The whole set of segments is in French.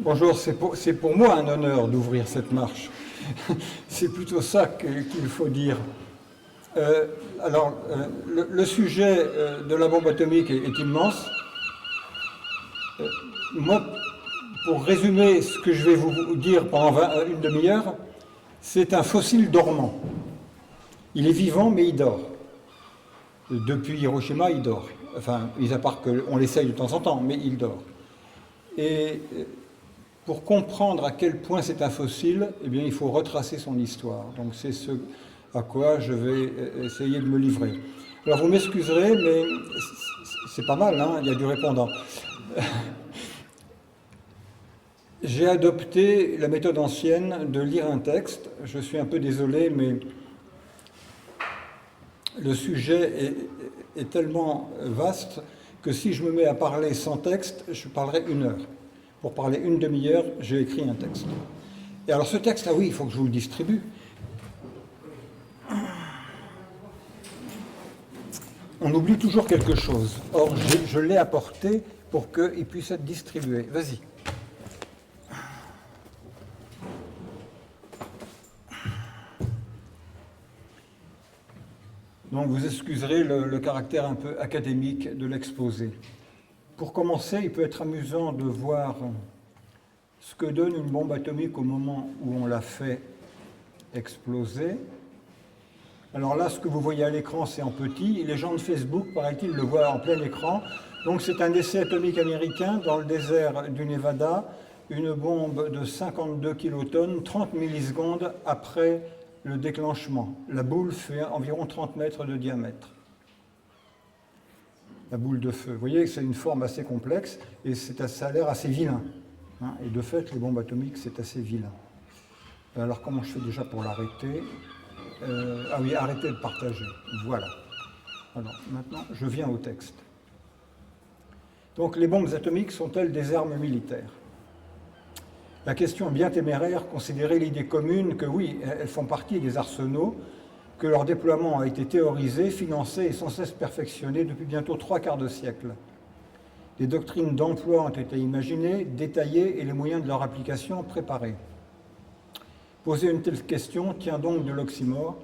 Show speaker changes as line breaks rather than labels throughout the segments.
Bonjour, c'est pour moi un honneur d'ouvrir cette marche. C'est plutôt ça qu'il faut dire. Le sujet de la bombe atomique est immense. Moi, pour résumer ce que je vais vous dire pendant une demi-heure, c'est un fossile dormant. Il est vivant, mais il dort. Depuis Hiroshima, il dort. Enfin, mis à part qu'on l'essaye de temps en temps, mais il dort. Et pour comprendre à quel point c'est un fossile, eh bien, il faut retracer son histoire. Donc c'est ce à quoi je vais essayer de me livrer. Alors vous m'excuserez, mais c'est pas mal, hein, il y a du répondant. J'ai adopté la méthode ancienne de lire un texte. Je suis un peu désolé, mais le sujet est tellement vaste que si je me mets à parler sans texte, je parlerai 1 heure. Pour parler une demi-heure, j'ai écrit un texte. Et alors ce texte, ah oui, il faut que je vous le distribue. On oublie toujours quelque chose. Or, je l'ai apporté pour qu'il puisse être distribué. Vas-y. Donc vous excuserez le caractère un peu académique de l'exposé. Pour commencer, il peut être amusant de voir ce que donne une bombe atomique au moment où on la fait exploser. Alors là, ce que vous voyez à l'écran, c'est en petit. Les gens de Facebook, paraît-il, le voient en plein écran. Donc c'est un essai atomique américain dans le désert du Nevada, une bombe de 52 kilotonnes, 30 millisecondes après le déclenchement. La boule fait environ 30 mètres de diamètre. La boule de feu. Vous voyez que c'est une forme assez complexe et ça a l'air assez vilain. Hein, et de fait, les bombes atomiques, c'est assez vilain. Alors comment je fais déjà pour l'arrêter ? Ah oui, arrêtez de partager. Voilà. Alors maintenant, je viens au texte. Donc les bombes atomiques sont-elles des armes militaires ? La question bien téméraire, considérer l'idée commune que oui, elles font partie des arsenaux, que leur déploiement a été théorisé, financé et sans cesse perfectionné depuis bientôt 3/4 de siècle. Les doctrines d'emploi ont été imaginées, détaillées et les moyens de leur application préparés. Poser une telle question tient donc de l'oxymore,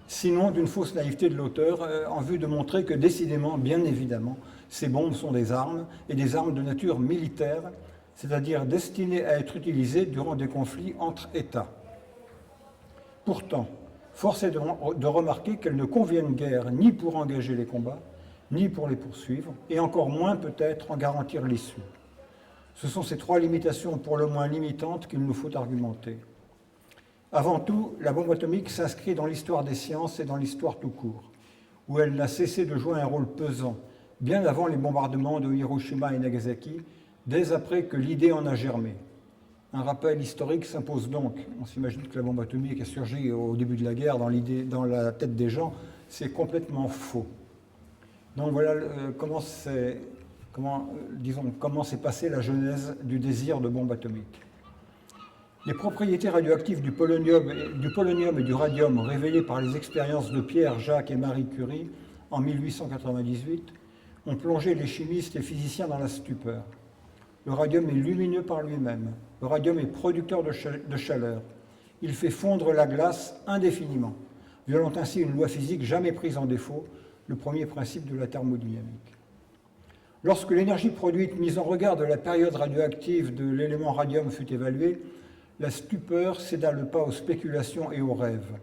sinon d'une fausse naïveté de l'auteur, en vue de montrer que décidément, bien évidemment, ces bombes sont des armes, et des armes de nature militaire, c'est-à-dire destinées à être utilisées durant des conflits entre États. Pourtant, force est de remarquer qu'elles ne conviennent guère ni pour engager les combats, ni pour les poursuivre, et encore moins peut-être en garantir l'issue. Ce sont ces 3 limitations pour le moins limitantes qu'il nous faut argumenter. Avant tout, la bombe atomique s'inscrit dans l'histoire des sciences et dans l'histoire tout court, où elle n'a cessé de jouer un rôle pesant, bien avant les bombardements de Hiroshima et Nagasaki, dès après que l'idée en a germé. Un rappel historique s'impose donc. On s'imagine que la bombe atomique a surgi au début de la guerre dans la tête des gens. C'est complètement faux. Donc voilà comment s'est passée la genèse du désir de bombe atomique. Les propriétés radioactives du polonium et du radium révélées par les expériences de Pierre, Jacques et Marie Curie en 1898 ont plongé les chimistes et physiciens dans la stupeur. Le radium est lumineux par lui-même. Le radium est producteur de chaleur. Il fait fondre la glace indéfiniment, violant ainsi une loi physique jamais prise en défaut, le premier principe de la thermodynamique. Lorsque l'énergie produite, mise en regard de la période radioactive de l'élément radium, fut évaluée, la stupeur céda le pas aux spéculations et aux rêves,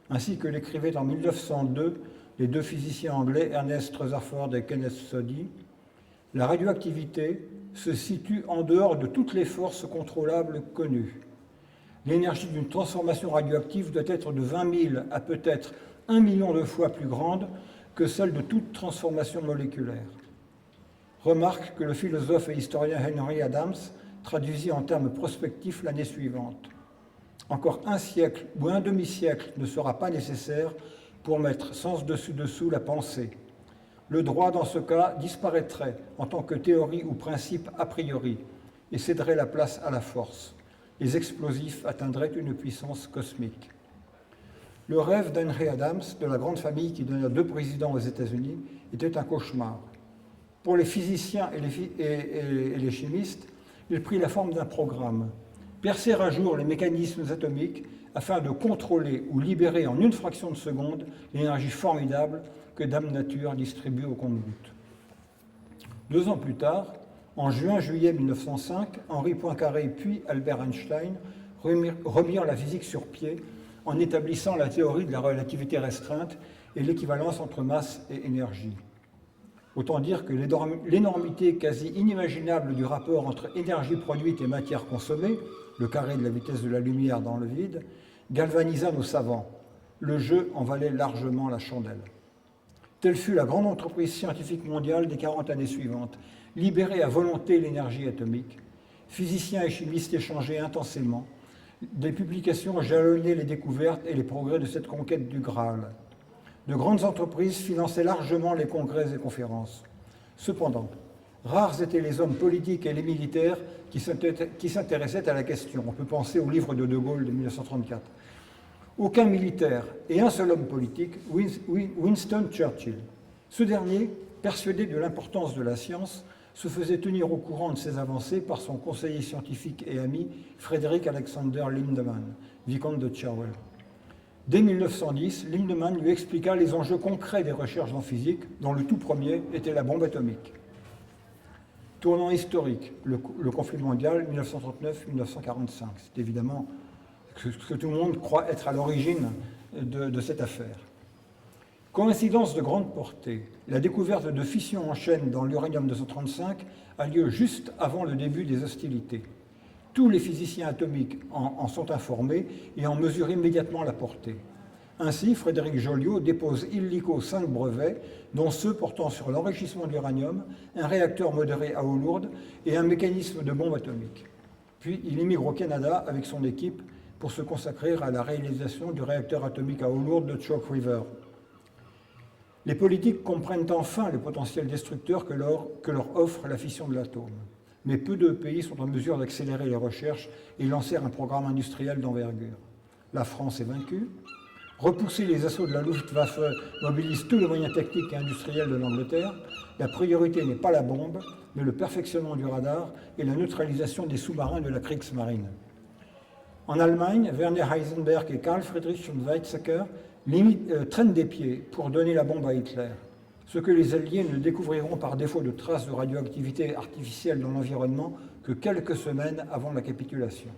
ainsi que l'écrivaient en 1902 les 2 physiciens anglais Ernest Rutherford et Kenneth Soddy. La radioactivité se situe en dehors de toutes les forces contrôlables connues. L'énergie d'une transformation radioactive doit être de 20 000 à peut-être 1 million de fois plus grande que celle de toute transformation moléculaire. Remarque que le philosophe et historien Henry Adams traduisit en termes prospectifs l'année suivante. Encore 1 siècle ou un demi-siècle ne sera pas nécessaire pour mettre sens dessus-dessous la pensée. Le droit, dans ce cas, disparaîtrait en tant que théorie ou principe a priori et céderait la place à la force. Les explosifs atteindraient une puissance cosmique. Le rêve d'Henry Adams, de la grande famille qui donna 2 présidents aux États-Unis, était un cauchemar. Pour les physiciens et les chimistes, il prit la forme d'un programme. Percer à jour les mécanismes atomiques afin de contrôler ou libérer en une fraction de seconde l'énergie formidable que Dame Nature distribue au compte-gouttes. 2 ans plus tard, en juin-juillet 1905, Henri Poincaré puis Albert Einstein remirent la physique sur pied en établissant la théorie de la relativité restreinte et l'équivalence entre masse et énergie. Autant dire que l'énormité quasi inimaginable du rapport entre énergie produite et matière consommée, le carré de la vitesse de la lumière dans le vide, galvanisa nos savants. Le jeu en valait largement la chandelle. Telle fut la grande entreprise scientifique mondiale des 40 années suivantes, libérer à volonté l'énergie atomique. Physiciens et chimistes échangeaient intensément. Des publications jalonnaient les découvertes et les progrès de cette conquête du Graal. De grandes entreprises finançaient largement les congrès et conférences. Cependant, rares étaient les hommes politiques et les militaires qui s'intéressaient à la question. On peut penser au livre de Gaulle de 1934. Aucun militaire et un seul homme politique, Winston Churchill. Ce dernier, persuadé de l'importance de la science, se faisait tenir au courant de ses avancées par son conseiller scientifique et ami Frederick Alexander Lindemann, vicomte de Cherwell. Dès 1910, Lindemann lui expliqua les enjeux concrets des recherches en physique, dont le tout premier était la bombe atomique. Tournant historique, le conflit mondial 1939-1945. C'est évidemment ce que tout le monde croit être à l'origine de cette affaire. Coïncidence de grande portée, la découverte de fission en chaîne dans l'uranium-235 a lieu juste avant le début des hostilités. Tous les physiciens atomiques en sont informés et en mesurent immédiatement la portée. Ainsi, Frédéric Joliot dépose illico 5 brevets, dont ceux portant sur l'enrichissement de l'uranium, un réacteur modéré à eau lourde et un mécanisme de bombe atomique. Puis il émigre au Canada avec son équipe pour se consacrer à la réalisation du réacteur atomique à eau lourde de Chalk River. Les politiques comprennent enfin le potentiel destructeur que leur offre la fission de l'atome. Mais peu de pays sont en mesure d'accélérer les recherches et lancer un programme industriel d'envergure. La France est vaincue. Repousser les assauts de la Luftwaffe mobilise tous les moyens techniques et industriels de l'Angleterre. La priorité n'est pas la bombe, mais le perfectionnement du radar et la neutralisation des sous-marins de la Kriegsmarine. En Allemagne, Werner Heisenberg et Karl Friedrich von Weizsäcker traînent des pieds pour donner la bombe à Hitler. Ce que les Alliés ne découvriront par défaut de traces de radioactivité artificielle dans l'environnement que quelques semaines avant la capitulation.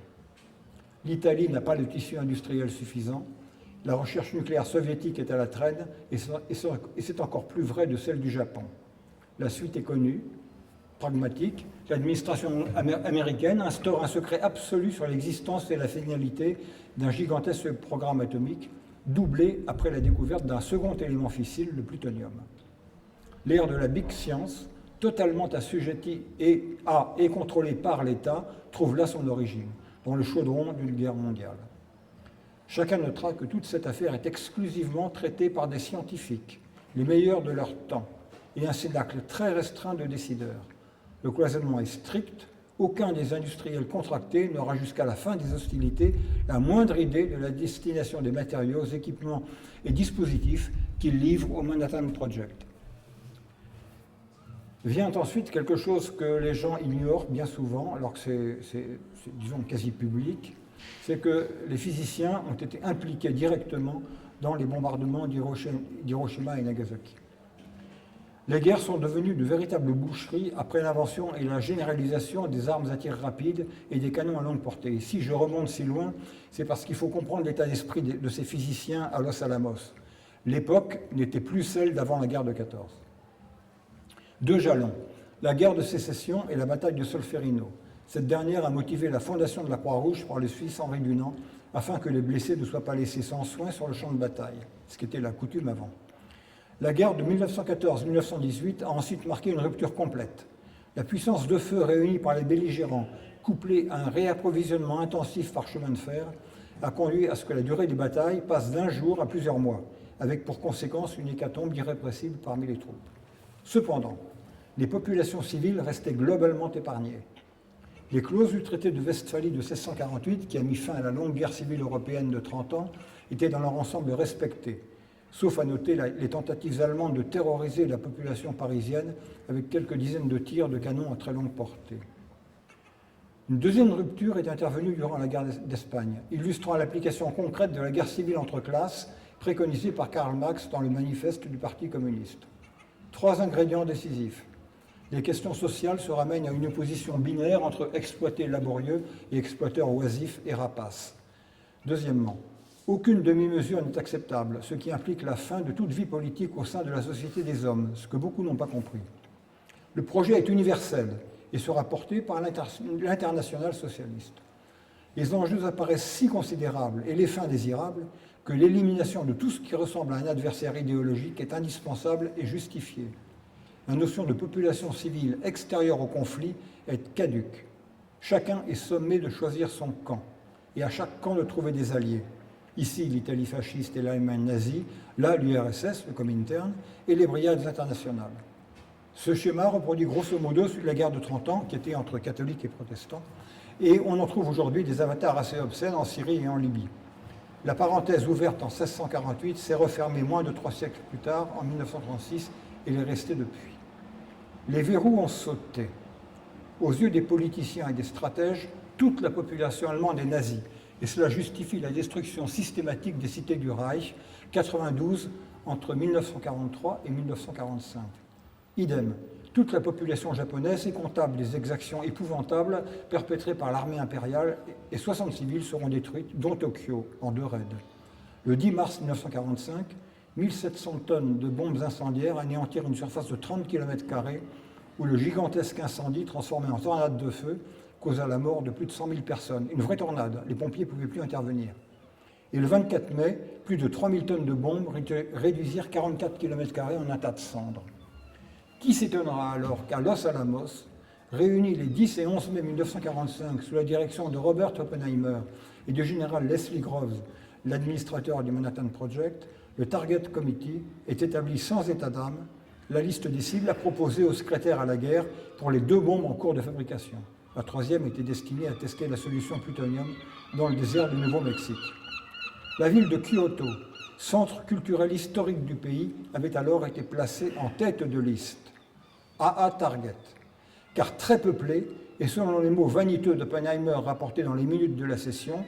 L'Italie n'a pas le tissu industriel suffisant. La recherche nucléaire soviétique est à la traîne et c'est encore plus vrai de celle du Japon. La suite est connue, pragmatique. L'administration américaine instaure un secret absolu sur l'existence et la finalité d'un gigantesque programme atomique, doublé après la découverte d'un second élément fissile, le plutonium. L'ère de la Big Science, totalement assujettie et contrôlée par l'État, trouve là son origine, dans le chaudron d'une guerre mondiale. Chacun notera que toute cette affaire est exclusivement traitée par des scientifiques, les meilleurs de leur temps, et un cénacle très restreint de décideurs. Le cloisonnement est strict, aucun des industriels contractés n'aura jusqu'à la fin des hostilités la moindre idée de la destination des matériaux, équipements et dispositifs qu'ils livrent au Manhattan Project. Vient ensuite quelque chose que les gens ignorent bien souvent, alors que c'est disons, quasi public, c'est que les physiciens ont été impliqués directement dans les bombardements d'Hiroshima et Nagasaki. Les guerres sont devenues de véritables boucheries après l'invention et la généralisation des armes à tir rapide et des canons à longue portée. Et si je remonte si loin, c'est parce qu'il faut comprendre l'état d'esprit de ces physiciens à Los Alamos. L'époque n'était plus celle d'avant la guerre de 14. 2 jalons, la guerre de sécession et la bataille de Solferino. Cette dernière a motivé la fondation de la Croix-Rouge par le Suisse Henri Dunant afin que les blessés ne soient pas laissés sans soins sur le champ de bataille, ce qui était la coutume avant. La guerre de 1914-1918 a ensuite marqué une rupture complète. La puissance de feu réunie par les belligérants, couplée à un réapprovisionnement intensif par chemin de fer, a conduit à ce que la durée des batailles passe d'1 jour à plusieurs mois, avec pour conséquence une hécatombe irrépressible parmi les troupes. Cependant, les populations civiles restaient globalement épargnées. Les clauses du traité de Westphalie de 1648, qui a mis fin à la longue guerre civile européenne de 30 ans, étaient dans leur ensemble respectées, sauf à noter les tentatives allemandes de terroriser la population parisienne avec quelques dizaines de tirs de canon à très longue portée. Une deuxième rupture est intervenue durant la guerre d'Espagne, illustrant l'application concrète de la guerre civile entre classes préconisée par Karl Marx dans le manifeste du Parti communiste. 3 ingrédients décisifs. Les questions sociales se ramènent à une opposition binaire entre exploités laborieux et exploiteurs oisifs et rapaces. Deuxièmement, aucune demi-mesure n'est acceptable, ce qui implique la fin de toute vie politique au sein de la société des hommes, ce que beaucoup n'ont pas compris. Le projet est universel et sera porté par l'internationale socialiste. Les enjeux apparaissent si considérables et les fins désirables que l'élimination de tout ce qui ressemble à un adversaire idéologique est indispensable et justifiée. La notion de population civile extérieure au conflit est caduque. Chacun est sommé de choisir son camp et à chaque camp de trouver des alliés. Ici, l'Italie fasciste et l'Allemagne nazie, là, l'URSS, le Comintern, et les brigades internationales. Ce schéma reproduit grosso modo celui de la guerre de 30 ans, qui était entre catholiques et protestants, et on en trouve aujourd'hui des avatars assez obscènes en Syrie et en Libye. La parenthèse ouverte en 1648 s'est refermée moins de 3 siècles plus tard, en 1936, et l'est restée depuis. Les verrous ont sauté. Aux yeux des politiciens et des stratèges, toute la population allemande est nazie, et cela justifie la destruction systématique des cités du Reich, 92 entre 1943 et 1945. Idem, toute la population japonaise est comptable des exactions épouvantables perpétrées par l'armée impériale et 60 civils seront détruites, dont Tokyo, en 2 raids. Le 10 mars 1945, 1700 tonnes de bombes incendiaires anéantirent une surface de 30 km² où le gigantesque incendie, transformé en tornade de feu, causa la mort de plus de 100 000 personnes. Une vraie tornade, les pompiers ne pouvaient plus intervenir. Et le 24 mai, plus de 3000 tonnes de bombes réduisirent 44 km² en un tas de cendres. Qui s'étonnera alors qu'à Los Alamos, réunis les 10 et 11 mai 1945 sous la direction de Robert Oppenheimer et du général Leslie Groves, l'administrateur du Manhattan Project, le Target Committee est établi sans état d'âme, la liste des cibles a proposé au secrétaire à la guerre pour les 2 bombes en cours de fabrication. La 3e était destinée à tester la solution plutonium dans le désert du Nouveau-Mexique. La ville de Kyoto, centre culturel historique du pays, avait alors été placée en tête de liste. AA Target, car très peuplée, et selon les mots vaniteux d'Oppenheimer rapportés dans les minutes de la session,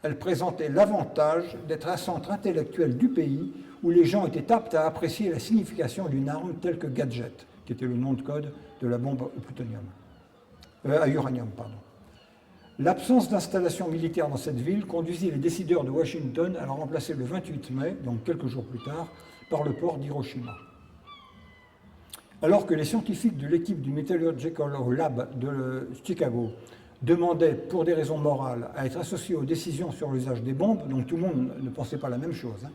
elle présentait l'avantage d'être un centre intellectuel du pays où les gens étaient aptes à apprécier la signification d'une arme telle que Gadget, qui était le nom de code de la bombe à uranium. L'absence d'installation militaire dans cette ville conduisit les décideurs de Washington à la remplacer le 28 mai, donc quelques jours plus tard, par le port d'Hiroshima. Alors que les scientifiques de l'équipe du Metallurgical Lab de Chicago demandaient, pour des raisons morales, à être associés aux décisions sur l'usage des bombes, donc tout le monde ne pensait pas la même chose,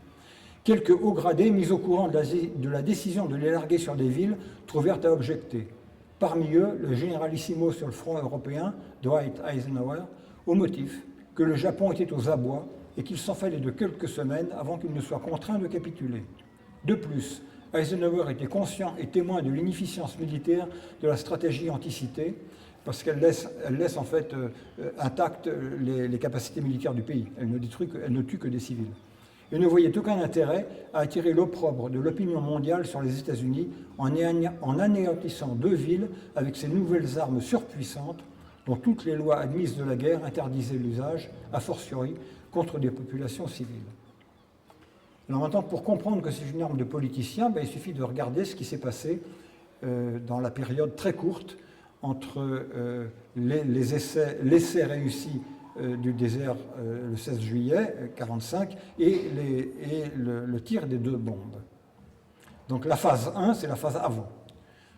quelques hauts gradés mis au courant de la décision de les larguer sur des villes trouvèrent à objecter. Parmi eux, le généralissimo sur le front européen, Dwight Eisenhower, au motif que le Japon était aux abois et qu'il s'en fallait de quelques semaines avant qu'il ne soit contraint de capituler. De plus, Eisenhower était conscient et témoin de l'inefficience militaire de la stratégie anticitée, parce qu'elle laisse en fait intactes les capacités militaires du pays. Elle ne tue que des civils. Et ne voyait aucun intérêt à attirer l'opprobre de l'opinion mondiale sur les États-Unis en anéantissant 2 villes avec ces nouvelles armes surpuissantes dont toutes les lois admises de la guerre interdisaient l'usage, a fortiori, contre des populations civiles. Alors maintenant, pour comprendre que c'est une arme de politicien, il suffit de regarder ce qui s'est passé dans la période très courte entre l'essai réussi du désert le 16 juillet 1945 et le tir des 2 bombes. Donc la phase 1, c'est la phase avant.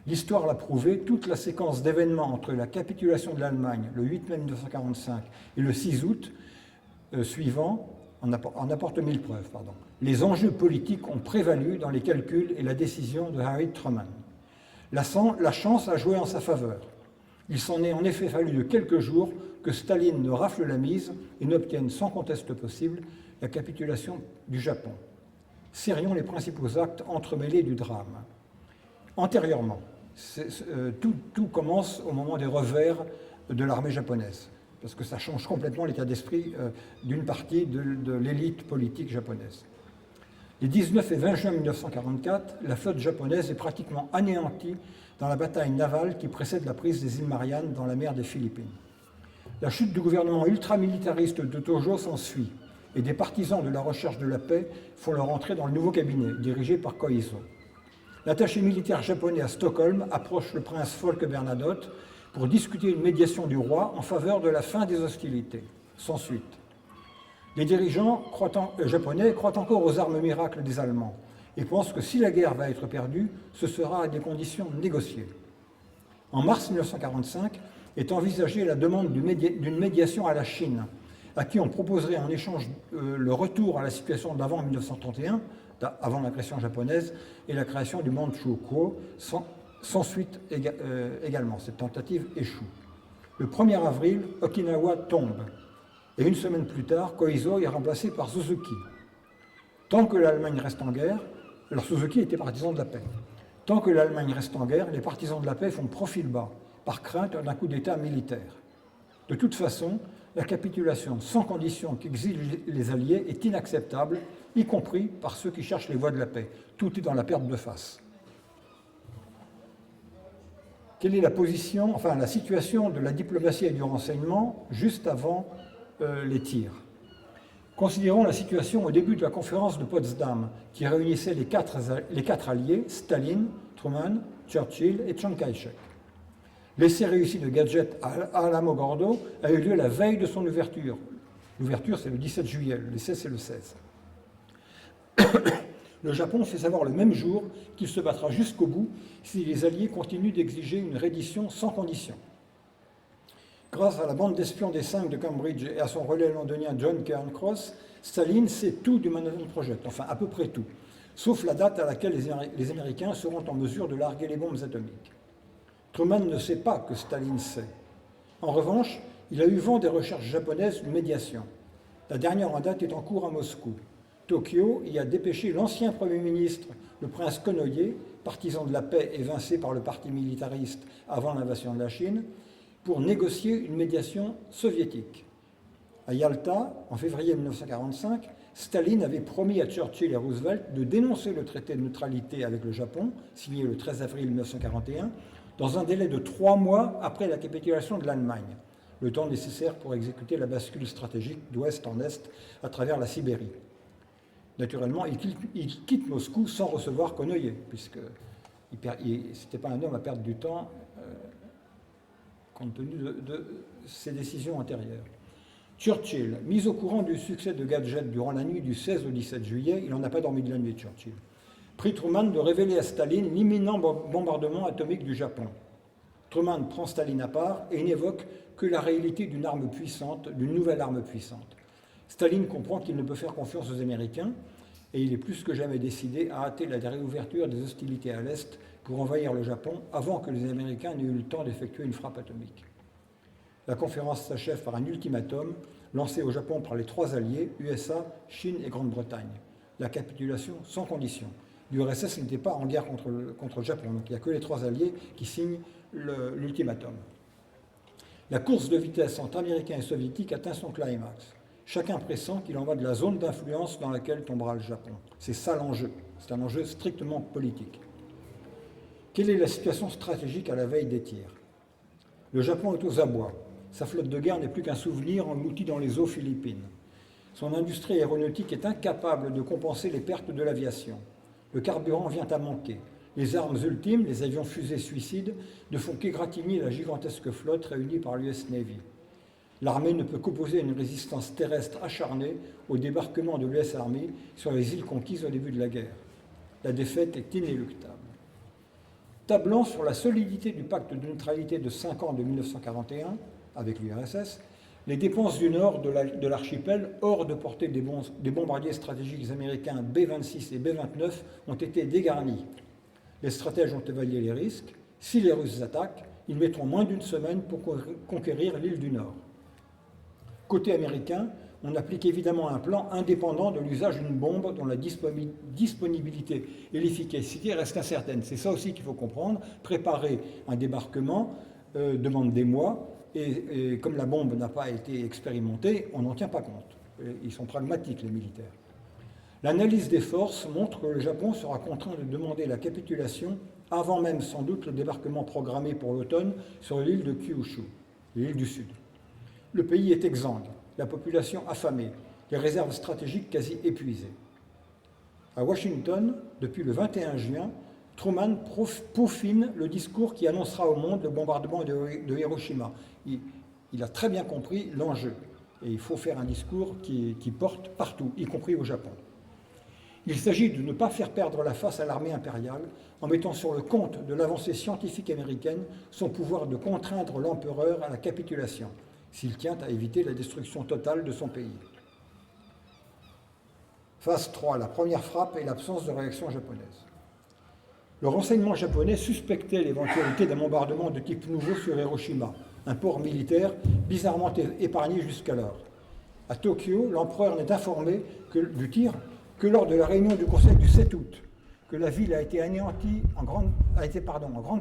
L'histoire l'a prouvé, toute la séquence d'événements entre la capitulation de l'Allemagne, le 8 mai 1945, et le 6 août suivant, en apporte 1000 preuves. Les enjeux politiques ont prévalu dans les calculs et la décision de Harry Truman. La chance a joué en sa faveur. Il s'en est en effet fallu de quelques jours que Staline ne rafle la mise et n'obtienne sans conteste possible la capitulation du Japon. Serrions les principaux actes entremêlés du drame. Antérieurement, tout commence au moment des revers de l'armée japonaise, parce que ça change complètement l'état d'esprit d'une partie de l'élite politique japonaise. Les 19 et 20 juin 1944, la flotte japonaise est pratiquement anéantie dans la bataille navale qui précède la prise des îles Mariannes dans la mer des Philippines. La chute du gouvernement ultramilitariste de Tojo s'ensuit, et des partisans de la recherche de la paix font leur entrée dans le nouveau cabinet, dirigé par Koiso. L'attaché militaire japonais à Stockholm approche le prince Folke Bernadotte pour discuter une médiation du roi en faveur de la fin des hostilités. Sans suite. Les dirigeants japonais croient encore aux armes miracles des Allemands et pensent que si la guerre va être perdue, ce sera à des conditions négociées. En mars 1945 est envisagée la demande d'une médiation à la Chine, à qui on proposerait en échange le retour à la situation d'avant 1931, avant l'agression japonaise, et la création du Manchukuo, sans suite également. Cette tentative échoue. Le 1er avril, Okinawa tombe. Et une semaine plus tard, Koiso est remplacé par Suzuki. Tant que l'Allemagne reste en guerre, alors Suzuki était partisan de la paix. Tant que l'Allemagne reste en guerre, les partisans de la paix font profil bas, par crainte d'un coup d'État militaire. De toute façon, la capitulation sans condition qu'exigent les Alliés est inacceptable, y compris par ceux qui cherchent les voies de la paix. Tout est dans la perte de face. Quelle est la situation de la diplomatie et du renseignement juste avant les tirs? Considérons la situation au début de la conférence de Potsdam, qui réunissait les quatre alliés, Staline, Truman, Churchill et Chiang Kai-shek. L'essai réussi de Gadget à Alamogordo a eu lieu la veille de son ouverture. L'ouverture, c'est le 17 juillet, l'essai, c'est le 16. Le Japon fait savoir le même jour qu'il se battra jusqu'au bout si les Alliés continuent d'exiger une reddition sans condition. Grâce à la bande d'espions des 5 de Cambridge et à son relais londonien John Cairncross, Staline sait tout du Manhattan Project, enfin à peu près tout, sauf la date à laquelle les Américains seront en mesure de larguer les bombes atomiques. Truman ne sait pas que Staline sait. En revanche, il a eu vent des recherches japonaises de médiation. La dernière en date est en cours à Moscou. Tokyo y a dépêché l'ancien Premier ministre, le prince Konoye, partisan de la paix évincé par le parti militariste avant l'invasion de la Chine, pour négocier une médiation soviétique. À Yalta, en février 1945, Staline avait promis à Churchill et Roosevelt de dénoncer le traité de neutralité avec le Japon, signé le 13 avril 1941, dans un délai de 3 mois après la capitulation de l'Allemagne, le temps nécessaire pour exécuter la bascule stratégique d'ouest en est à travers la Sibérie. Naturellement, il quitte Moscou sans recevoir Konoye, puisque ce n'était pas un homme à perdre du temps compte tenu de ses décisions antérieures. Churchill, mis au courant du succès de Gadget durant la nuit du 16 au 17 juillet, il n'en a pas dormi de la nuit, Churchill, prie Truman de révéler à Staline l'imminent bombardement atomique du Japon. Truman prend Staline à part et n'évoque que la réalité d'une arme puissante, d'une nouvelle arme puissante. Staline comprend qu'il ne peut faire confiance aux Américains et il est plus que jamais décidé à hâter la réouverture des hostilités à l'Est pour envahir le Japon avant que les Américains n'aient eu le temps d'effectuer une frappe atomique. La conférence s'achève par un ultimatum lancé au Japon par les 3 alliés, USA, Chine et Grande-Bretagne. La capitulation sans condition. L'URSS n'était pas en guerre contre le Japon, donc il n'y a que les 3 alliés qui signent l'ultimatum. La course de vitesse entre Américains et Soviétiques atteint son climax. Chacun pressent qu'il en va de la zone d'influence dans laquelle tombera le Japon. C'est ça l'enjeu. C'est un enjeu strictement politique. Quelle est la situation stratégique à la veille des tirs? Le Japon est aux abois. Sa flotte de guerre n'est plus qu'un souvenir englouti dans les eaux philippines. Son industrie aéronautique est incapable de compenser les pertes de l'aviation. Le carburant vient à manquer. Les armes ultimes, les avions fusées suicides, ne font qu'égratigner la gigantesque flotte réunie par l'US Navy. L'armée ne peut qu'opposer une résistance terrestre acharnée au débarquement de l'US Army sur les îles conquises au début de la guerre. La défaite est inéluctable. Tablant sur la solidité du pacte de neutralité de 5 ans de 1941, avec l'URSS, les dépenses du nord de l'archipel, hors de portée des bombardiers stratégiques américains B-26 et B-29, ont été dégarnis. Les stratèges ont évalué les risques. Si les Russes attaquent, ils mettront moins d'une semaine pour conquérir l'île du Nord. Côté américain, on applique évidemment un plan indépendant de l'usage d'une bombe dont la disponibilité et l'efficacité restent incertaines. C'est ça aussi qu'il faut comprendre. Préparer un débarquement demande des mois, et comme la bombe n'a pas été expérimentée, on n'en tient pas compte. Ils sont pragmatiques, les militaires. L'analyse des forces montre que le Japon sera contraint de demander la capitulation avant même sans doute le débarquement programmé pour l'automne sur l'île de Kyushu, l'île du Sud. Le pays est exsangue, la population affamée, les réserves stratégiques quasi épuisées. À Washington, depuis le 21 juin, Truman peaufine le discours qui annoncera au monde le bombardement de Hiroshima. Il a très bien compris l'enjeu. Et il faut faire un discours qui porte partout, y compris au Japon. Il s'agit de ne pas faire perdre la face à l'armée impériale en mettant sur le compte de l'avancée scientifique américaine son pouvoir de contraindre l'empereur à la capitulation, s'il tient à éviter la destruction totale de son pays. Phase 3, la première frappe et l'absence de réaction japonaise. Le renseignement japonais suspectait l'éventualité d'un bombardement de type nouveau sur Hiroshima, un port militaire bizarrement épargné jusqu'alors. À Tokyo, l'empereur n'est informé du tir que lors de la réunion du Conseil du 7 août, que la ville a été anéantie, en grande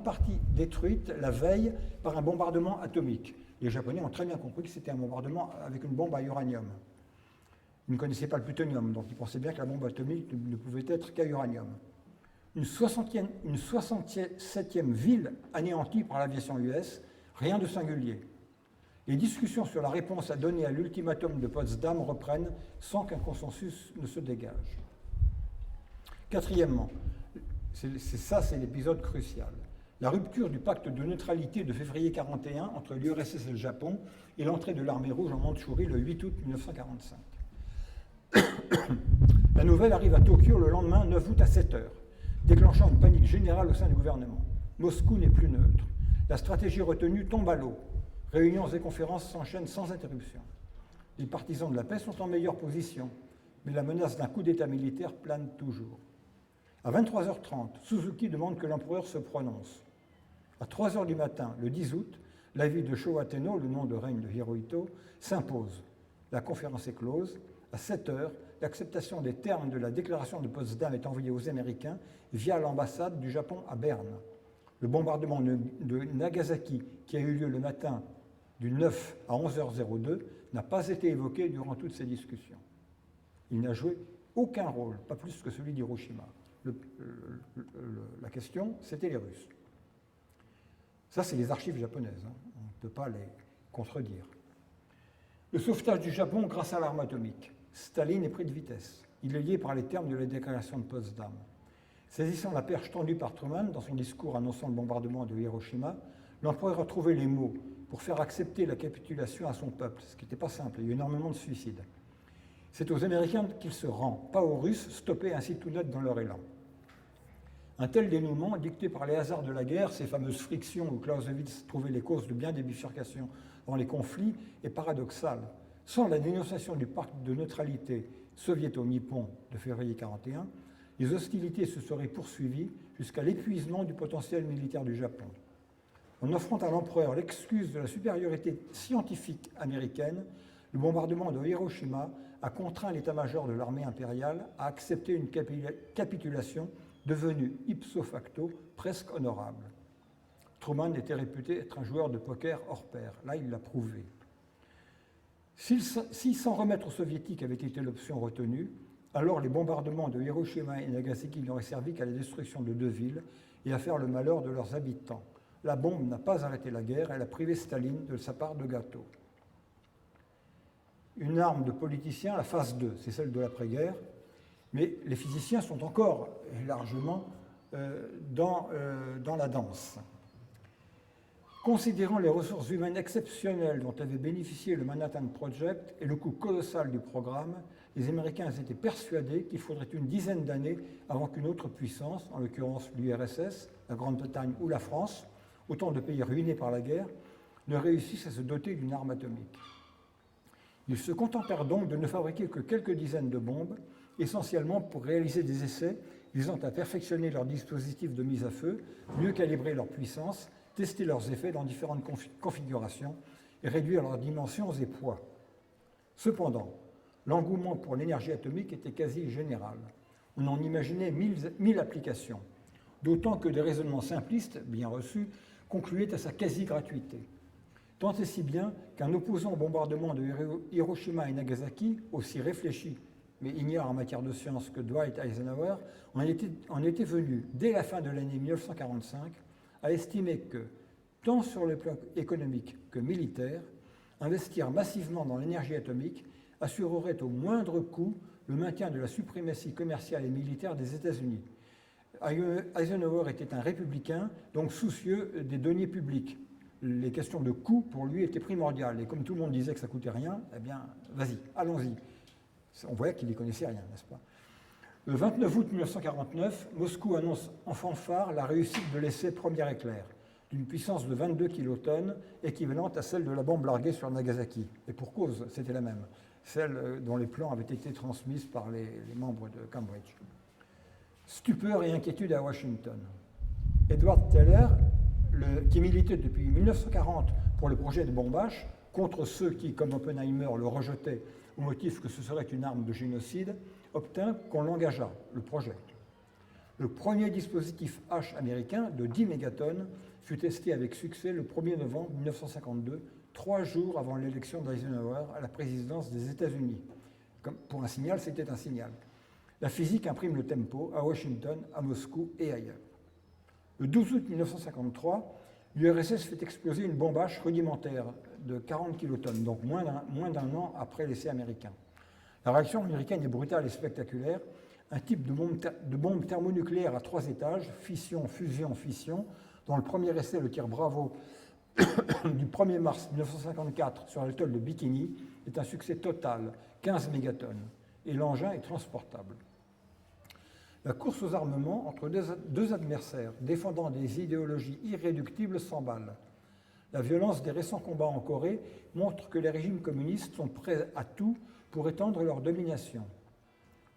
partie détruite la veille par un bombardement atomique. Les Japonais ont très bien compris que c'était un bombardement avec une bombe à uranium. Ils ne connaissaient pas le plutonium, donc ils pensaient bien que la bombe atomique ne pouvait être qu'à uranium. Une 67e ville anéantie par l'aviation US, rien de singulier. Les discussions sur la réponse à donner à l'ultimatum de Potsdam reprennent sans qu'un consensus ne se dégage. Quatrièmement, c'est l'épisode crucial. La rupture du pacte de neutralité de février 1941 entre l'URSS et le Japon et l'entrée de l'armée rouge en Mandchourie le 8 août 1945. La nouvelle arrive à Tokyo le lendemain 9 août à 7 heures, déclenchant une panique générale au sein du gouvernement. Moscou n'est plus neutre. La stratégie retenue tombe à l'eau. Réunions et conférences s'enchaînent sans interruption. Les partisans de la paix sont en meilleure position, mais la menace d'un coup d'État militaire plane toujours. À 23h30, Suzuki demande que l'empereur se prononce. À 3h du matin, le 10 août, l'avis de Showa Tenno, le nom de règne de Hirohito, s'impose. La conférence est close. À 7h, l'acceptation des termes de la déclaration de Potsdam est envoyée aux Américains via l'ambassade du Japon à Berne. Le bombardement de Nagasaki, qui a eu lieu le matin du 9 à 11h02, n'a pas été évoqué durant toutes ces discussions. Il n'a joué aucun rôle, pas plus que celui d'Hiroshima. La question, c'était les Russes. Ça, c'est les archives japonaises. On ne peut pas les contredire. Le sauvetage du Japon grâce à l'arme atomique. Staline est pris de vitesse. Il est lié par les termes de la déclaration de Potsdam. Saisissant la perche tendue par Truman dans son discours annonçant le bombardement de Hiroshima, l'empereur a trouvé les mots pour faire accepter la capitulation à son peuple, ce qui n'était pas simple. Il y a eu énormément de suicides. C'est aux Américains qu'il se rend, pas aux Russes, stoppés ainsi tout net dans leur élan. Un tel dénouement, dicté par les hasards de la guerre, ces fameuses frictions où Clausewitz trouvait les causes de bien des bifurcations dans les conflits, est paradoxal. Sans la dénonciation du pacte de neutralité soviéto-nippon de février 1941, les hostilités se seraient poursuivies jusqu'à l'épuisement du potentiel militaire du Japon. En offrant à l'empereur l'excuse de la supériorité scientifique américaine, le bombardement de Hiroshima a contraint l'état-major de l'armée impériale à accepter une capitulation devenue ipso facto presque honorable. Truman était réputé être un joueur de poker hors pair. Là, il l'a prouvé. Si s'en remettre aux soviétiques avait été l'option retenue, alors les bombardements de Hiroshima et Nagasaki n'auraient servi qu'à la destruction de deux villes et à faire le malheur de leurs habitants. La bombe n'a pas arrêté la guerre, elle a privé Staline de sa part de gâteau. Une arme de politicien, la phase 2, c'est celle de l'après-guerre, mais les physiciens sont encore largement dans la danse. Considérant les ressources humaines exceptionnelles dont avait bénéficié le Manhattan Project et le coût colossal du programme, les Américains étaient persuadés qu'il faudrait une dizaine d'années avant qu'une autre puissance, en l'occurrence l'URSS, la Grande-Bretagne ou la France, autant de pays ruinés par la guerre, ne réussissent à se doter d'une arme atomique. Ils se contentèrent donc de ne fabriquer que quelques dizaines de bombes, essentiellement pour réaliser des essais visant à perfectionner leurs dispositifs de mise à feu, mieux calibrer leur puissance, tester leurs effets dans différentes configurations et réduire leurs dimensions et poids. Cependant, l'engouement pour l'énergie atomique était quasi général. On en imaginait 1000 applications, d'autant que des raisonnements simplistes, bien reçus, concluaient à sa quasi-gratuité. Tant et si bien qu'un opposant au bombardement de Hiroshima et Nagasaki, aussi réfléchi mais ignare en matière de science que Dwight Eisenhower, en était venu, dès la fin de l'année 1945, à estimer que, tant sur le plan économique que militaire, investir massivement dans l'énergie atomique assurerait au moindre coût le maintien de la suprématie commerciale et militaire des États-Unis. Eisenhower était un républicain, donc soucieux des deniers publics. Les questions de coût, pour lui, étaient primordiales. Et comme tout le monde disait que ça ne coûtait rien, eh bien, vas-y, allons-y. On voyait qu'il n'y connaissait rien, n'est-ce pas? Le 29 août 1949, Moscou annonce en fanfare la réussite de l'essai Premier Éclair, d'une puissance de 22 kilotonnes, équivalente à celle de la bombe larguée sur Nagasaki. Et pour cause, c'était la même, celle dont les plans avaient été transmis par les membres de Cambridge. Stupeur et inquiétude à Washington. Edward Teller, qui militait depuis 1940 pour le projet de bombage, contre ceux qui, comme Oppenheimer, le rejetaient au motif que ce serait une arme de génocide, obtint qu'on l'engageât, le projet. Le premier dispositif H américain de 10 mégatonnes fut testé avec succès le 1er novembre 1952, 3 jours avant l'élection d'Eisenhower à la présidence des États-Unis. Pour un signal, c'était un signal. La physique imprime le tempo à Washington, à Moscou et ailleurs. Le 12 août 1953, l'URSS fait exploser une bombe H rudimentaire de 40 kilotonnes, donc moins d'un an après l'essai américain. La réaction américaine est brutale et spectaculaire. Un type de bombe thermonucléaire à 3 étages, fission, fusion, fission, dont le premier essai, le tir Bravo, du 1er mars 1954 sur l'atoll de Bikini, est un succès total, 15 mégatonnes, et l'engin est transportable. La course aux armements entre deux adversaires défendant des idéologies irréductibles s'emballe. La violence des récents combats en Corée montre que les régimes communistes sont prêts à tout pour étendre leur domination.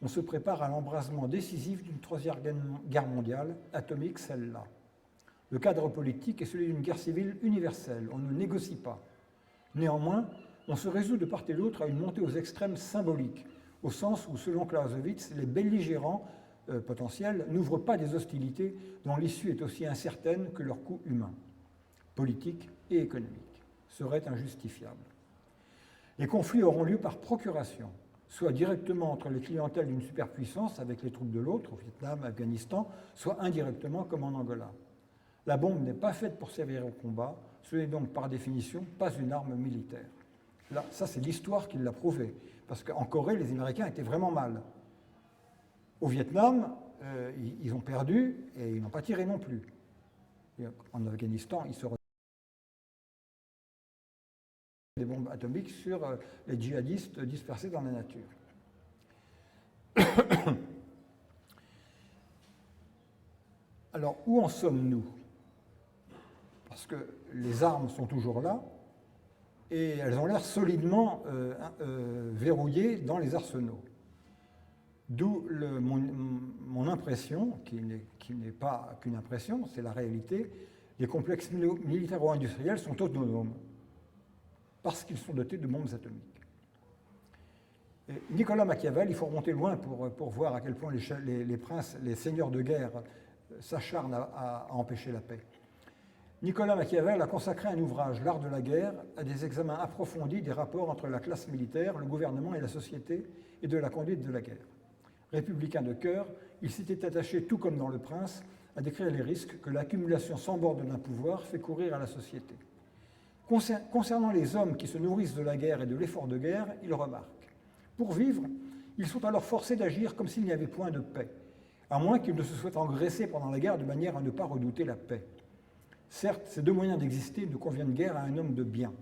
On se prépare à l'embrasement décisif d'une troisième guerre mondiale, atomique celle-là. Le cadre politique est celui d'une guerre civile universelle, on ne négocie pas. Néanmoins, on se résout de part et d'autre à une montée aux extrêmes symboliques, au sens où, selon Clausewitz, les belligérants potentiels n'ouvrent pas des hostilités dont l'issue est aussi incertaine que leur coût humain, politique et économique, serait injustifiable. Les conflits auront lieu par procuration, soit directement entre les clientèles d'une superpuissance avec les troupes de l'autre, au Vietnam, Afghanistan, soit indirectement comme en Angola. La bombe n'est pas faite pour servir au combat, ce n'est donc par définition pas une arme militaire. Là, ça c'est l'histoire qui l'a prouvé, parce qu'en Corée, les Américains étaient vraiment mal. Au Vietnam, ils ont perdu et ils n'ont pas tiré non plus. Et en Afghanistan, ils se des bombes atomiques sur les djihadistes dispersés dans la nature. Alors, où en sommes-nous? Parce que les armes sont toujours là et elles ont l'air solidement verrouillées dans les arsenaux. D'où mon impression, qui n'est pas qu'une impression, c'est la réalité, les complexes militaro-industriels sont autonomes parce qu'ils sont dotés de bombes atomiques. Et Nicolas Machiavel, il faut remonter loin pour voir à quel point les princes, les seigneurs de guerre s'acharnent à empêcher la paix. Nicolas Machiavel a consacré un ouvrage, L'art de la guerre, à des examens approfondis des rapports entre la classe militaire, le gouvernement et la société, et de la conduite de la guerre. Républicain de cœur, il s'était attaché, tout comme dans Le Prince, à décrire les risques que l'accumulation sans borne d'un pouvoir fait courir à la société. Concernant les hommes qui se nourrissent de la guerre et de l'effort de guerre, il remarque: pour vivre, ils sont alors forcés d'agir comme s'il n'y avait point de paix, à moins qu'ils ne se soient engraissés pendant la guerre de manière à ne pas redouter la paix. Certes, ces deux moyens d'exister ne conviennent guère à un homme de bien.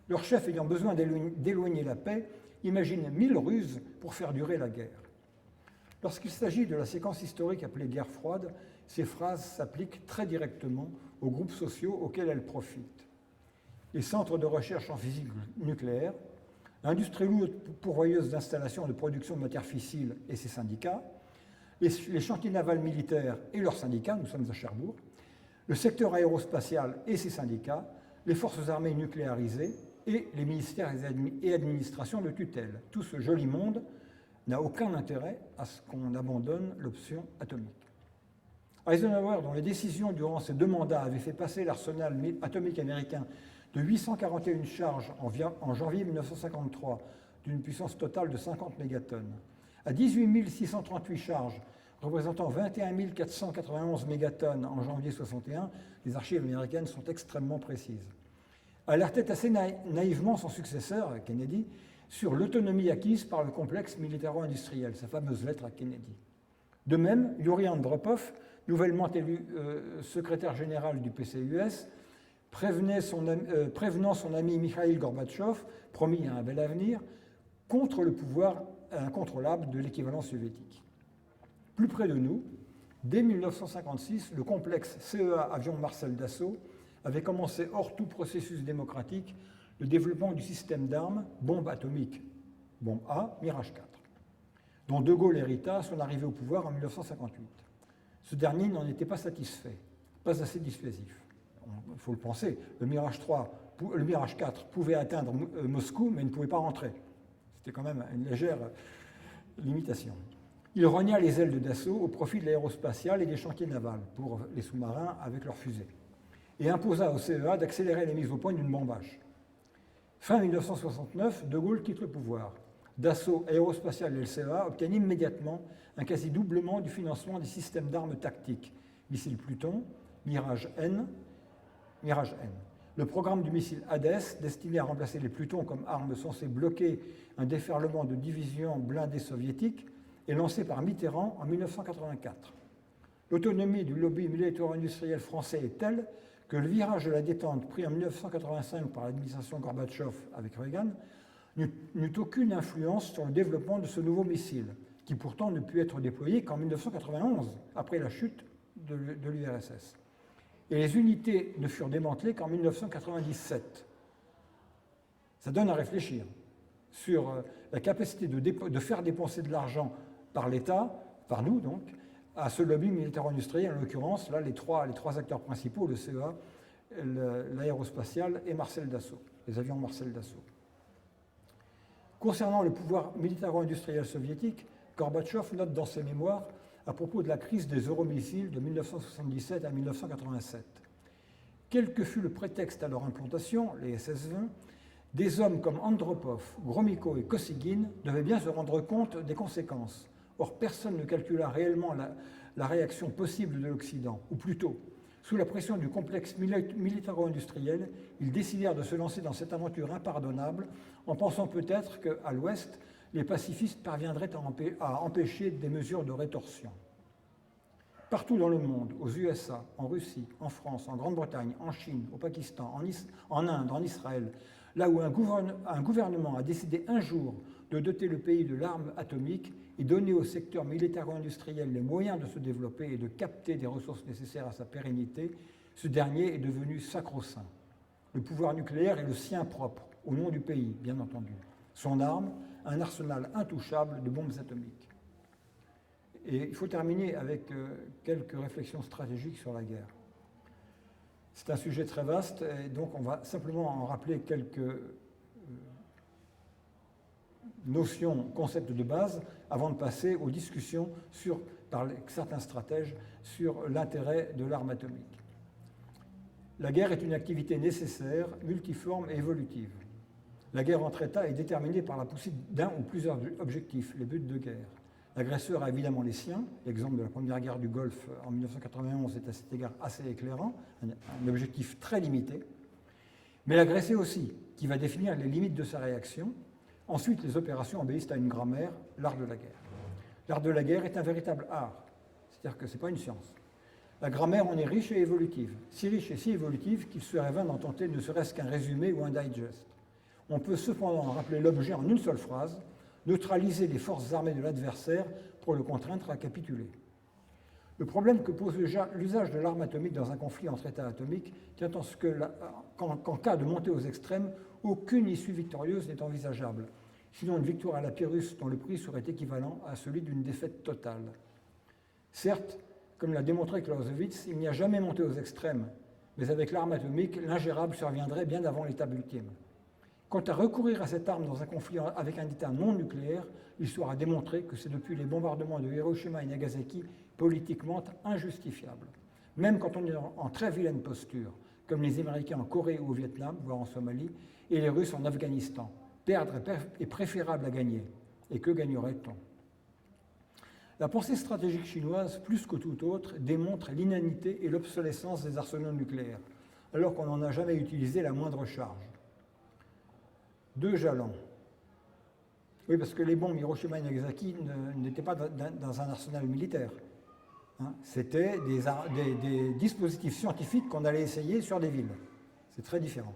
Leur chef ayant besoin d'éloigner la paix, imagine 1000 ruses pour faire durer la guerre. Lorsqu'il s'agit de la séquence historique appelée guerre froide, ces phrases s'appliquent très directement aux groupes sociaux auxquels elles profitent. Les centres de recherche en physique nucléaire, l'industrie lourde pourvoyeuse d'installations de production de matières fissiles et ses syndicats, les chantiers navals militaires et leurs syndicats, nous sommes à Cherbourg, le secteur aérospatial et ses syndicats, les forces armées nucléarisées et les ministères et administrations de tutelle. Tout ce joli monde n'a aucun intérêt à ce qu'on abandonne l'option atomique. Eisenhower, dont les décisions durant ses 2 mandats avaient fait passer l'arsenal atomique américain de 841 charges en janvier 1953, d'une puissance totale de 50 mégatonnes, à 18 638 charges, représentant 21 491 mégatonnes en janvier 1961, les archives américaines sont extrêmement précises, alertait assez naïvement son successeur, Kennedy, sur l'autonomie acquise par le complexe militaro-industriel, sa fameuse lettre à Kennedy. De même, Yuri Andropov, nouvellement élu secrétaire général du PCUS, prévenant son ami Mikhail Gorbatchev, promis à un bel avenir, contre le pouvoir incontrôlable de l'équivalent soviétique. Plus près de nous, dès 1956, le complexe CEA Avion Marcel Dassault avait commencé hors tout processus démocratique le développement du système d'armes bombe atomique, bombe A, Mirage 4, dont De Gaulle hérita à son arrivée au pouvoir en 1958. Ce dernier n'en était pas satisfait, pas assez dissuasif. Il faut le penser, le Mirage 4 pouvait atteindre Moscou, mais ne pouvait pas rentrer. C'était quand même une légère limitation. Il rogna les ailes de Dassault au profit de l'aérospatiale et des chantiers navals pour les sous-marins avec leurs fusées, et imposa au CEA d'accélérer les mises au point d'une bombe H. Fin 1969, De Gaulle quitte le pouvoir. Dassault Aérospatiale et le CEA obtiennent immédiatement un quasi-doublement du financement des systèmes d'armes tactiques, missile Pluton, Mirage N. Le programme du missile Hades, destiné à remplacer les Plutons comme arme censée bloquer un déferlement de divisions blindées soviétiques, est lancé par Mitterrand en 1984. L'autonomie du lobby militaro-industriel français est telle que le virage de la détente pris en 1985 par l'administration Gorbatchev avec Reagan n'eut aucune influence sur le développement de ce nouveau missile, qui pourtant ne put être déployé qu'en 1991, après la chute de l'URSS. Et les unités ne furent démantelées qu'en 1997. Ça donne à réfléchir sur la capacité de faire dépenser de l'argent par l'État, par nous donc, à ce lobby militaro-industriel, en l'occurrence, là, les trois acteurs principaux, le CEA, l'aérospatial et Marcel Dassault, les avions Marcel Dassault. Concernant le pouvoir militaro-industriel soviétique, Gorbatchev note dans ses mémoires à propos de la crise des euromissiles de 1977 à 1987. Quel que fût le prétexte à leur implantation, les SS-20, des hommes comme Andropov, Gromyko et Kosygin devaient bien se rendre compte des conséquences. Or, personne ne calcula réellement la réaction possible de l'Occident, ou plutôt, sous la pression du complexe militaro-industriel, ils décidèrent de se lancer dans cette aventure impardonnable en pensant peut-être qu'à l'Ouest, les pacifistes parviendraient à empêcher des mesures de rétorsion. Partout dans le monde, aux USA, en Russie, en France, en Grande-Bretagne, en Chine, au Pakistan, en Inde, en Israël, là où un gouvernement a décidé un jour de doter le pays de l'arme atomique et donner au secteur militaro-industriel les moyens de se développer et de capter des ressources nécessaires à sa pérennité, ce dernier est devenu sacro-saint. Le pouvoir nucléaire est le sien propre, au nom du pays, bien entendu. Son arme, un arsenal intouchable de bombes atomiques. Et il faut terminer avec quelques réflexions stratégiques sur la guerre. C'est un sujet très vaste, et donc on va simplement en rappeler quelques notions, concepts de base, avant de passer aux discussions par certains stratèges sur l'intérêt de l'arme atomique. La guerre est une activité nécessaire, multiforme et évolutive. La guerre entre États est déterminée par la poursuite d'un ou plusieurs objectifs, les buts de guerre. L'agresseur a évidemment les siens. L'exemple de la première guerre du Golfe en 1991 est à cet égard assez éclairant, un objectif très limité. Mais l'agressé aussi, qui va définir les limites de sa réaction. Ensuite, les opérations obéissent à une grammaire, l'art de la guerre. L'art de la guerre est un véritable art, c'est-à-dire que ce n'est pas une science. La grammaire en est riche et évolutive, si riche et si évolutive qu'il serait vain d'en tenter ne serait-ce qu'un résumé ou un digest. On peut cependant rappeler l'objet en une seule phrase, neutraliser les forces armées de l'adversaire pour le contraindre à capituler. Le problème que pose l'usage de l'arme atomique dans un conflit entre États atomiques tient en ce qu'en cas de montée aux extrêmes, aucune issue victorieuse n'est envisageable, sinon une victoire à la Pyrrhus dont le prix serait équivalent à celui d'une défaite totale. Certes, comme l'a démontré Clausewitz, il n'y a jamais monté aux extrêmes, mais avec l'arme atomique, l'ingérable surviendrait bien avant l'étape ultime. Quant à recourir à cette arme dans un conflit avec un État non nucléaire, l'histoire a démontré que c'est depuis les bombardements de Hiroshima et Nagasaki politiquement injustifiable. Même quand on est en très vilaine posture, comme les Américains en Corée ou au Vietnam, voire en Somalie, et les Russes en Afghanistan. Perdre est préférable à gagner. Et que gagnerait-on ? La pensée stratégique chinoise, plus que tout autre, démontre l'inanité et l'obsolescence des arsenaux nucléaires. alors qu'on n'en a jamais utilisé la moindre charge. 2 jalons. Oui, parce que les bombes Hiroshima et Nagasaki n'étaient pas dans un arsenal militaire. Hein. C'était des dispositifs scientifiques qu'on allait essayer sur des villes. C'est très différent.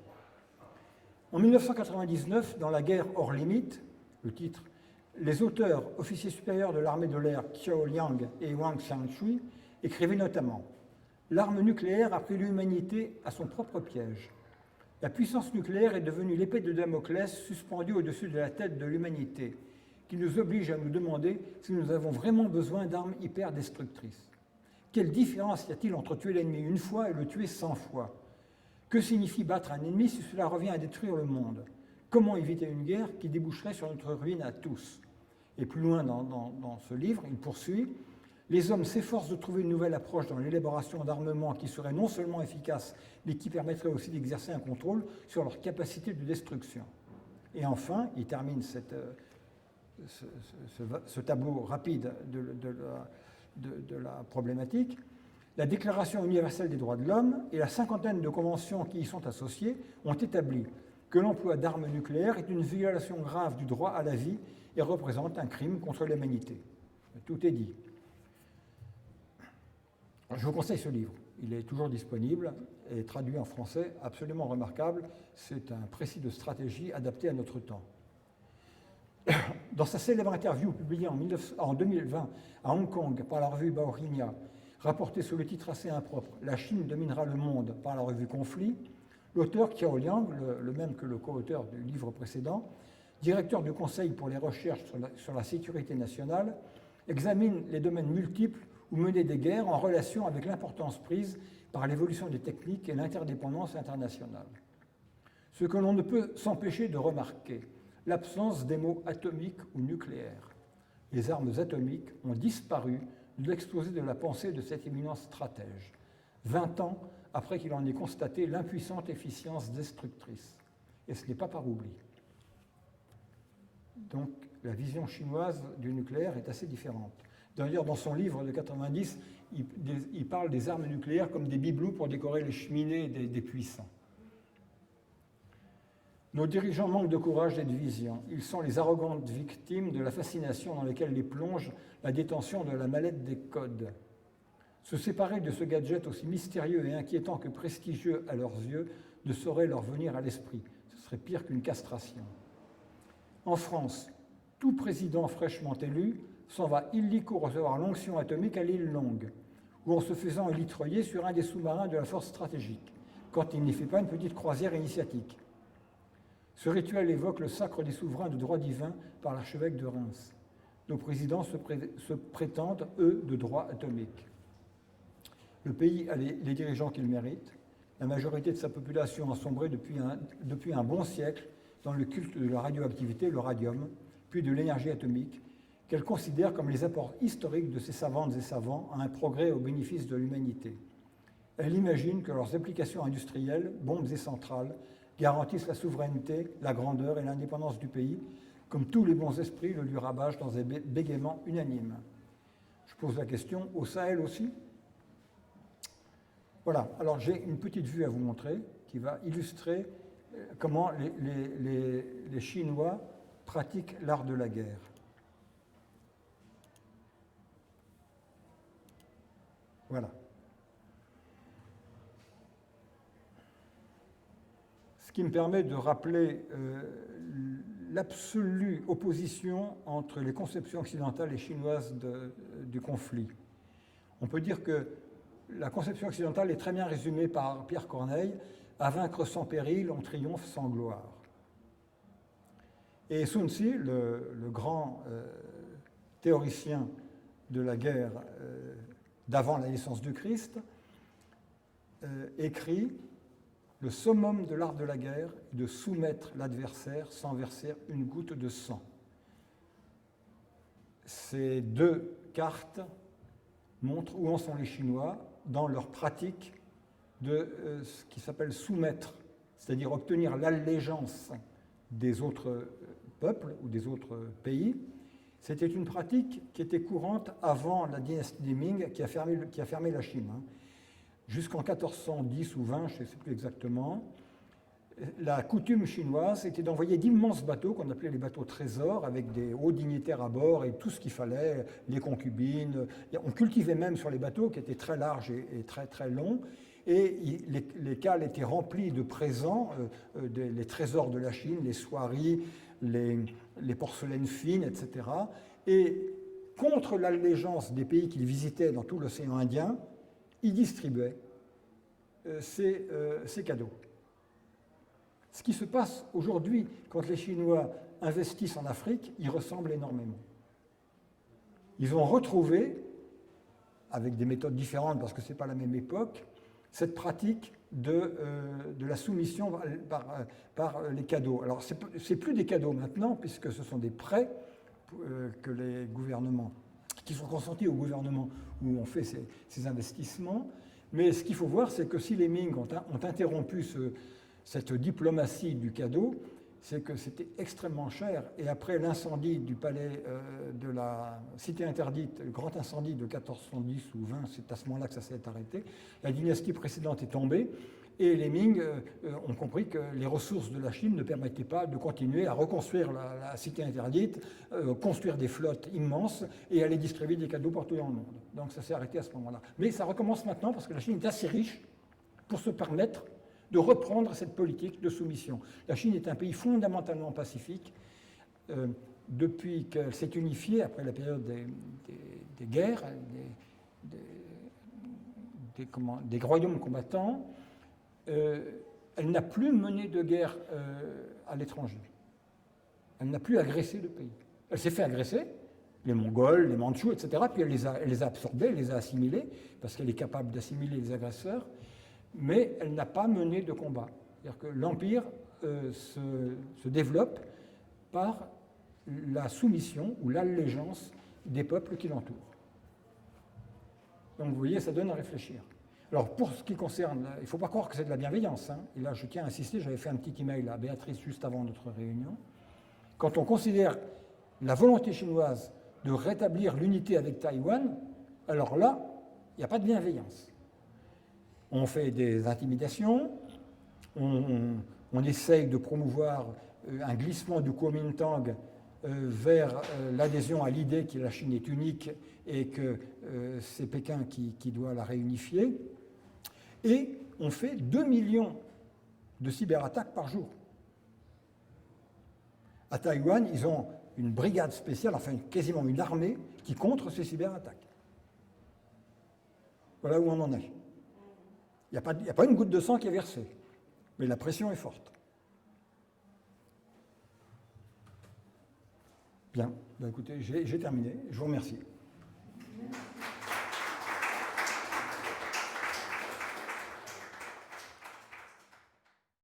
En 1999, dans La guerre hors limite, le titre, les auteurs, officiers supérieurs de l'armée de l'air Qiao Liang et Wang Xiangshui, écrivaient notamment « L'arme nucléaire a pris l'humanité à son propre piège. La puissance nucléaire est devenue l'épée de Damoclès suspendue au-dessus de la tête de l'humanité, qui nous oblige à nous demander si nous avons vraiment besoin d'armes hyper-destructrices. Quelle différence y a-t-il entre tuer l'ennemi une fois et le tuer 100 fois? Que signifie battre un ennemi si cela revient à détruire le monde? Comment éviter une guerre qui déboucherait sur notre ruine à tous ?» Et plus loin dans ce livre, il poursuit « Les hommes s'efforcent de trouver une nouvelle approche dans l'élaboration d'armements qui serait non seulement efficace, mais qui permettrait aussi d'exercer un contrôle sur leur capacité de destruction. » Et enfin, il termine ce tableau rapide de la problématique. La Déclaration universelle des droits de l'homme et la cinquantaine de conventions qui y sont associées ont établi que l'emploi d'armes nucléaires est une violation grave du droit à la vie et représente un crime contre l'humanité. Tout est dit. Je vous conseille ce livre. Il est toujours disponible et traduit en français, absolument remarquable. C'est un précis de stratégie adapté à notre temps. Dans sa célèbre interview publiée en 2020 à Hong Kong par la revue Baohinia, rapportée sous le titre assez impropre « La Chine dominera le monde » par la revue Conflit, l'auteur Qiao Liang, le même que le co-auteur du livre précédent, directeur du Conseil pour les recherches sur la sécurité nationale, examine les domaines multiples où mener des guerres en relation avec l'importance prise par l'évolution des techniques et l'interdépendance internationale. Ce que l'on ne peut s'empêcher de remarquer, l'absence des mots atomiques ou nucléaires. Les armes atomiques ont disparu de l'exposé de la pensée de cet éminent stratège, 20 ans après qu'il en ait constaté l'impuissante efficience destructrice. Et ce n'est pas par oubli. Donc, la vision chinoise du nucléaire est assez différente. D'ailleurs, dans son livre de 90, il parle des armes nucléaires comme des bibelots pour décorer les cheminées des puissants. Nos dirigeants manquent de courage et de vision. Ils sont les arrogantes victimes de la fascination dans laquelle les plonge la détention de la mallette des codes. Se séparer de ce gadget aussi mystérieux et inquiétant que prestigieux à leurs yeux ne saurait leur venir à l'esprit. Ce serait pire qu'une castration. En France, tout président fraîchement élu s'en va illico recevoir l'onction atomique à l'île Longue, ou en se faisant élitreiller sur un des sous-marins de la force stratégique, quand il n'y fait pas une petite croisière initiatique. Ce rituel évoque le sacre des souverains de droit divin par l'archevêque de Reims. Nos présidents se prétendent, eux, de droit atomique. Le pays a les dirigeants qu'il mérite. La majorité de sa population a sombré depuis un bon siècle dans le culte de la radioactivité, le radium, puis de l'énergie atomique, qu'elle considère comme les apports historiques de ses savantes et savants à un progrès au bénéfice de l'humanité. Elle imagine que leurs applications industrielles, bombes et centrales, garantissent la souveraineté, la grandeur et l'indépendance du pays, comme tous les bons esprits le lui rabâchent dans un bégaiement unanime. Je pose la question, au Sahel aussi? Voilà, alors j'ai une petite vue à vous montrer qui va illustrer comment les Chinois pratiquent l'art de la guerre. Voilà. Ce qui me permet de rappeler l'absolue opposition entre les conceptions occidentales et chinoises du conflit. On peut dire que la conception occidentale est très bien résumée par Pierre Corneille, « À vaincre sans péril, on triomphe sans gloire ». Et Sun Tzu, le grand théoricien de la guerre d'avant la naissance du Christ, écrit « Le summum de l'art de la guerre est de soumettre l'adversaire sans verser une goutte de sang ». Ces deux cartes montrent où en sont les Chinois dans leur pratique de ce qui s'appelle soumettre, c'est-à-dire obtenir l'allégeance des autres peuples ou des autres pays. C'était une pratique qui était courante avant la dynastie des Ming qui a fermé la Chine. jusqu'en 1410 ou 20, je ne sais plus exactement, la coutume chinoise était d'envoyer d'immenses bateaux qu'on appelait les bateaux trésors avec des hauts dignitaires à bord et tout ce qu'il fallait, les concubines. On cultivait même sur les bateaux qui étaient très larges et très très longs. Et les cales étaient remplies de présents, les trésors de la Chine, les soieries, les porcelaines fines, etc. Et contre l'allégeance des pays qu'ils visitaient dans tout l'océan Indien, ils distribuaient ces cadeaux. Ce qui se passe aujourd'hui, quand les Chinois investissent en Afrique, y ressemble énormément. Ils ont retrouvé, avec des méthodes différentes parce que ce n'est pas la même époque, cette pratique de la soumission par les cadeaux. Alors, ce n'est plus des cadeaux maintenant, puisque ce sont des prêts que les gouvernements, qui sont consentis au gouvernement où on fait ces investissements. Mais ce qu'il faut voir, c'est que si les Ming ont interrompu cette diplomatie du cadeau, c'est que c'était extrêmement cher. Et après l'incendie du palais de la Cité interdite, le grand incendie de 1410 ou 20, c'est à ce moment-là que ça s'est arrêté, la dynastie précédente est tombée, et les Ming ont compris que les ressources de la Chine ne permettaient pas de continuer à reconstruire la Cité interdite, construire des flottes immenses et aller distribuer des cadeaux partout dans le monde. Donc ça s'est arrêté à ce moment-là. Mais ça recommence maintenant parce que la Chine est assez riche pour se permettre de reprendre cette politique de soumission. La Chine est un pays fondamentalement pacifique. Depuis qu'elle s'est unifiée, après la période des guerres, des royaumes combattants, elle n'a plus mené de guerre à l'étranger. Elle n'a plus agressé le pays. Elle s'est fait agresser, les Mongols, les Mandchous, etc., puis elle les a absorbés, elle les a assimilés, parce qu'elle est capable d'assimiler les agresseurs, mais elle n'a pas mené de combat. C'est-à-dire que l'Empire se développe par la soumission ou l'allégeance des peuples qui l'entourent. Donc vous voyez, ça donne à réfléchir. Alors pour ce qui concerne, il ne faut pas croire que c'est de la bienveillance, hein. Et là je tiens à insister, j'avais fait un petit email à Béatrice juste avant notre réunion. Quand on considère la volonté chinoise de rétablir l'unité avec Taïwan, alors là, il n'y a pas de bienveillance. On fait des intimidations, on essaye de promouvoir un glissement du Kuomintang vers l'adhésion à l'idée que la Chine est unique et que c'est Pékin qui doit la réunifier. Et on fait 2 millions de cyberattaques par jour. À Taïwan, ils ont une brigade spéciale, enfin quasiment une armée, qui contre ces cyberattaques. Voilà où on en est. Il n'y a pas une goutte de sang qui est versée, mais la pression est forte. Bien, ben écoutez, j'ai terminé. Je vous remercie.